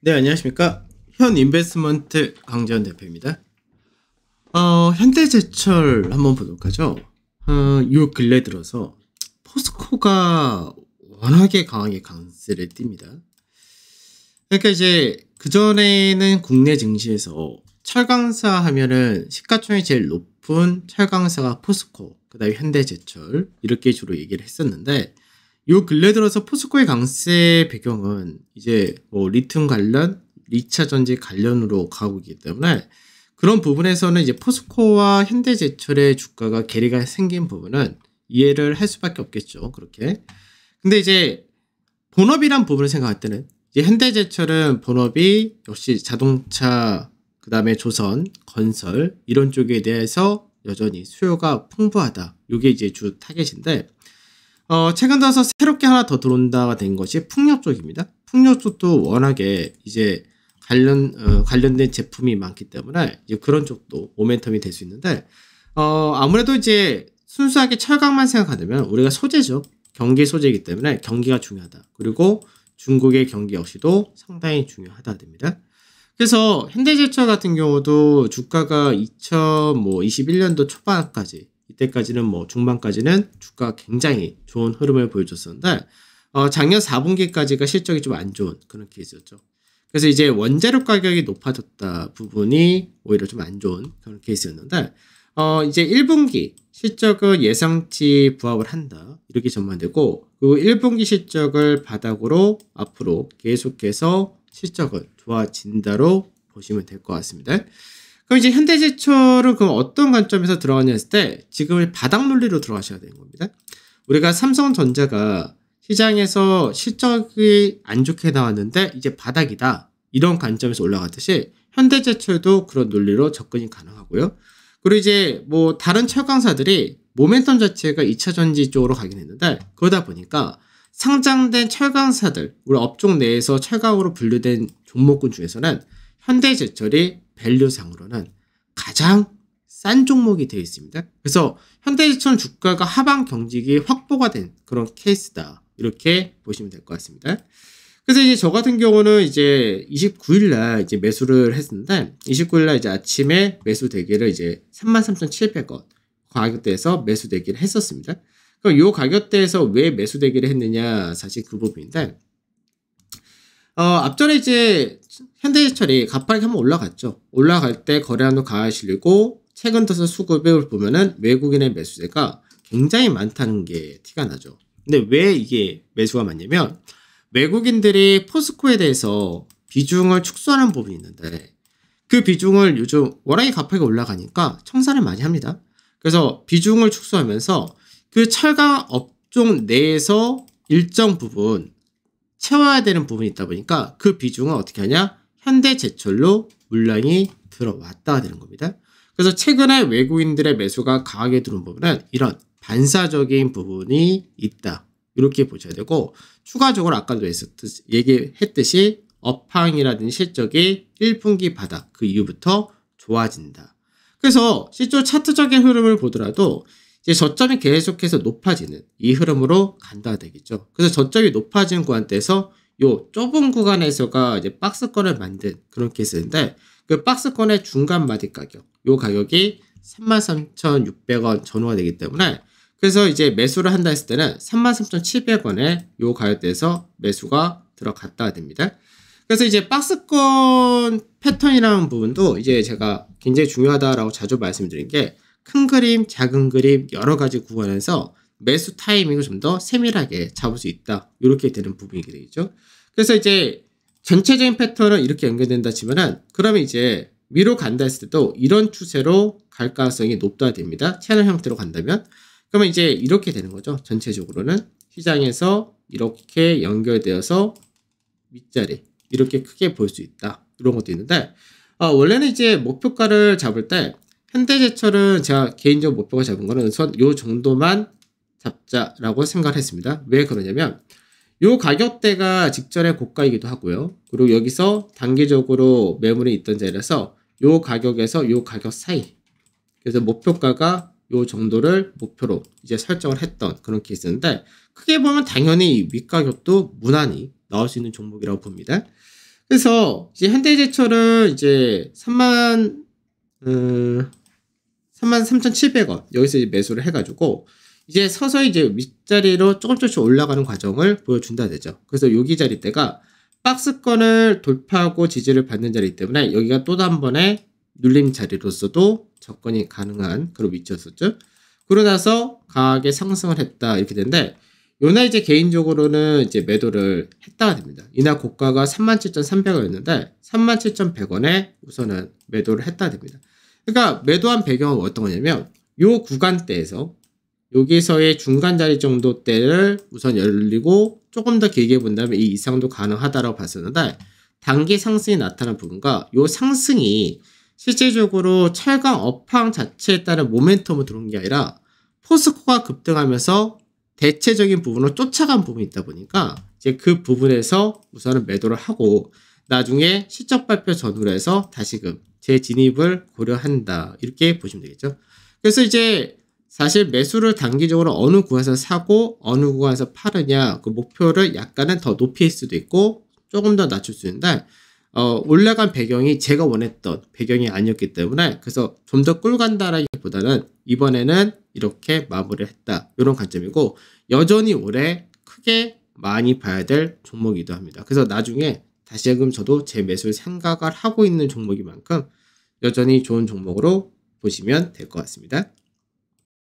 네, 안녕하십니까. 현인베스트먼트 강재현 대표입니다. 현대제철 한번 보도록 하죠. 요 근래 들어서 포스코가 워낙에 강하게 강세를 띱니다. 그러니까 이제 그전에는 국내 증시에서 철강사 하면은 시가총액이 제일 높은 철강사가 포스코, 그 다음에 현대제철 이렇게 주로 얘기를 했었는데, 요 근래 들어서 포스코의 강세 배경은 이제 뭐 리튬 관련, 2차 전지 관련으로 가고 있기 때문에 그런 부분에서는 이제 포스코와 현대제철의 주가가 괴리가 생긴 부분은 이해를 할 수밖에 없겠죠. 그렇게. 근데 이제 본업이란 부분을 생각할 때는 이제 현대제철은 본업이 역시 자동차, 그 다음에 조선, 건설 이런 쪽에 대해서 여전히 수요가 풍부하다. 이게 이제 주 타겟인데, 최근 들어서 새롭게 하나 더 들어온다가 된 것이 풍력 쪽입니다. 풍력 쪽도 워낙에 이제 관련된 제품이 많기 때문에 이제 그런 쪽도 모멘텀이 될 수 있는데, 아무래도 이제 순수하게 철강만 생각하면 우리가 소재죠. 경기 소재이기 때문에 경기가 중요하다. 그리고 중국의 경기 역시도 상당히 중요하다 됩니다. 그래서 현대제철 같은 경우도 주가가 2021년도 초반까지, 이때까지는 뭐 중반까지는 주가가 굉장히 좋은 흐름을 보여줬었는데, 작년 4분기까지가 실적이 좀 안 좋은 그런 케이스였죠. 그래서 이제 원재료 가격이 높아졌다 부분이 오히려 좀 안 좋은 그런 케이스였는데, 이제 1분기 실적은 예상치 부합을 한다. 이렇게 전망되고, 그 1분기 실적을 바닥으로 앞으로 계속해서 실적은 좋아진다로 보시면 될 것 같습니다. 그럼 이제 현대제철은 그럼 어떤 관점에서 들어가냐 했을 때 지금 바닥 논리로 들어가셔야 되는 겁니다. 우리가 삼성전자가 시장에서 실적이 안 좋게 나왔는데 이제 바닥이다. 이런 관점에서 올라갔듯이 현대제철도 그런 논리로 접근이 가능하고요. 그리고 이제 뭐 다른 철강사들이 모멘텀 자체가 2차 전지 쪽으로 가긴 했는데, 그러다 보니까 상장된 철강사들, 우리 업종 내에서 철강으로 분류된 종목군 중에서는 현대제철이 밸류상으로는 가장 싼 종목이 되어 있습니다. 그래서 현대제철 주가가 하방 경직이 확보가 된 그런 케이스다. 이렇게 보시면 될 것 같습니다. 그래서 이제 저 같은 경우는 이제 29일날 이제 매수를 했는데, 29일날 이제 아침에 매수 대기를 이제 33,700원 가격대에서 매수 대기를 했었습니다. 그럼 요 가격대에서 왜 매수 대기를 했느냐, 사실 그 부분인데, 앞전에 이제 현대제철이 가파르게 한번 올라갔죠. 올라갈 때 거래량도 강하시고, 최근 들어서 수급을 보면은 외국인의 매수세가 굉장히 많다는 게 티가 나죠. 근데 왜 이게 매수가 많냐면, 외국인들이 포스코에 대해서 비중을 축소하는 부분이 있는데, 그 비중을 요즘 워낙에 가파르게 올라가니까 청산을 많이 합니다. 그래서 비중을 축소하면서 그 철강 업종 내에서 일정 부분 채워야 되는 부분이 있다 보니까 그 비중은 어떻게 하냐? 현대제철로 물량이 들어왔다가 되는 겁니다. 그래서 최근에 외국인들의 매수가 강하게 들어온 부분은 이런 반사적인 부분이 있다. 이렇게 보셔야 되고, 추가적으로 아까도 얘기했듯이 업황이라든지 실적이 1분기 바닥 그 이후부터 좋아진다. 그래서 실제 차트적인 흐름을 보더라도 이제 저점이 계속해서 높아지는 이 흐름으로 간다 되겠죠. 그래서 저점이 높아지는 구간대에서 요 좁은 구간에서가 이제 박스권을 만든 그런 케이스인데, 그 박스권의 중간 마디 가격, 요 가격이 33,600원 전후가 되기 때문에, 그래서 이제 매수를 한다 했을 때는 33,700원에 요 가격대에서 매수가 들어갔다 됩니다. 그래서 이제 박스권 패턴이라는 부분도 이제 제가 굉장히 중요하다라고 자주 말씀드린 게, 큰 그림, 작은 그림 여러 가지 구간에서 매수 타이밍을 좀 더 세밀하게 잡을 수 있다. 이렇게 되는 부분이게 되겠죠. 그래서 이제 전체적인 패턴은 이렇게 연결된다 치면은, 그러면 이제 위로 간다 했을 때도 이런 추세로 갈 가능성이 높다 됩니다. 채널 형태로 간다면. 그러면 이제 이렇게 되는 거죠. 전체적으로는 시장에서 이렇게 연결되어서 윗자리 이렇게 크게 볼 수 있다. 이런 것도 있는데, 원래는 이제 목표가를 잡을 때 현대제철은 제가 개인적으로 목표가 잡은 거는 우선 요 정도만 잡자라고 생각을 했습니다. 왜 그러냐면, 요 가격대가 직전에 고가이기도 하고요. 그리고 여기서 단기적으로 매물이 있던 자리라서 요 가격에서 요 가격 사이, 그래서 목표가가 요 정도를 목표로 이제 설정을 했던 그런 케이스인데, 크게 보면 당연히 윗가격도 무난히 나올 수 있는 종목이라고 봅니다. 그래서 이제 현대제철은 이제 33,700원 여기서 이제 매수를 해가지고 이제 서서히 이제 윗자리로 조금씩 올라가는 과정을 보여준다 되죠. 그래서 여기 자리대가 박스권을 돌파하고 지지를 받는 자리이기 때문에 여기가 또 한 번의 눌림 자리로서도 접근이 가능한 그런 위치였었죠. 그러고 나서 강하게 상승을 했다 이렇게 되는데 요날 이제 개인적으로는 이제 매도를 했다가 됩니다. 이날 고가가 37,300원이었는데 37,100원에 우선은 매도를 했다가 됩니다. 그러니까 매도한 배경은 어떤 거냐면 요 구간대에서 여기서의 중간 자리 정도 대를 우선 열리고 조금 더 길게 본다면 이 이상도 가능하다고 봤었는데 단기 상승이 나타난 부분과 요 상승이 실질적으로 철강 업황 자체에 따른 모멘텀으로 들어온 게 아니라 포스코가 급등하면서 대체적인 부분을 쫓아간 부분이 있다 보니까 이제 그 부분에서 우선은 매도를 하고 나중에 실적 발표 전후로 해서 다시금 재진입을 고려한다 이렇게 보시면 되겠죠. 그래서 이제 사실 매수를 단기적으로 어느 구간에서 사고 어느 구간에서 팔으냐 그 목표를 약간은 더 높일 수도 있고 조금 더 낮출 수 있는데 올라간 배경이 제가 원했던 배경이 아니었기 때문에 그래서 좀 더 꿀간다라기보다는 이번에는 이렇게 마무리를 했다 이런 관점이고 여전히 올해 크게 많이 봐야 될 종목이기도 합니다. 그래서 나중에 다시금 저도 제 매수를 생각을 하고 있는 종목인 만큼 여전히 좋은 종목으로 보시면 될 것 같습니다.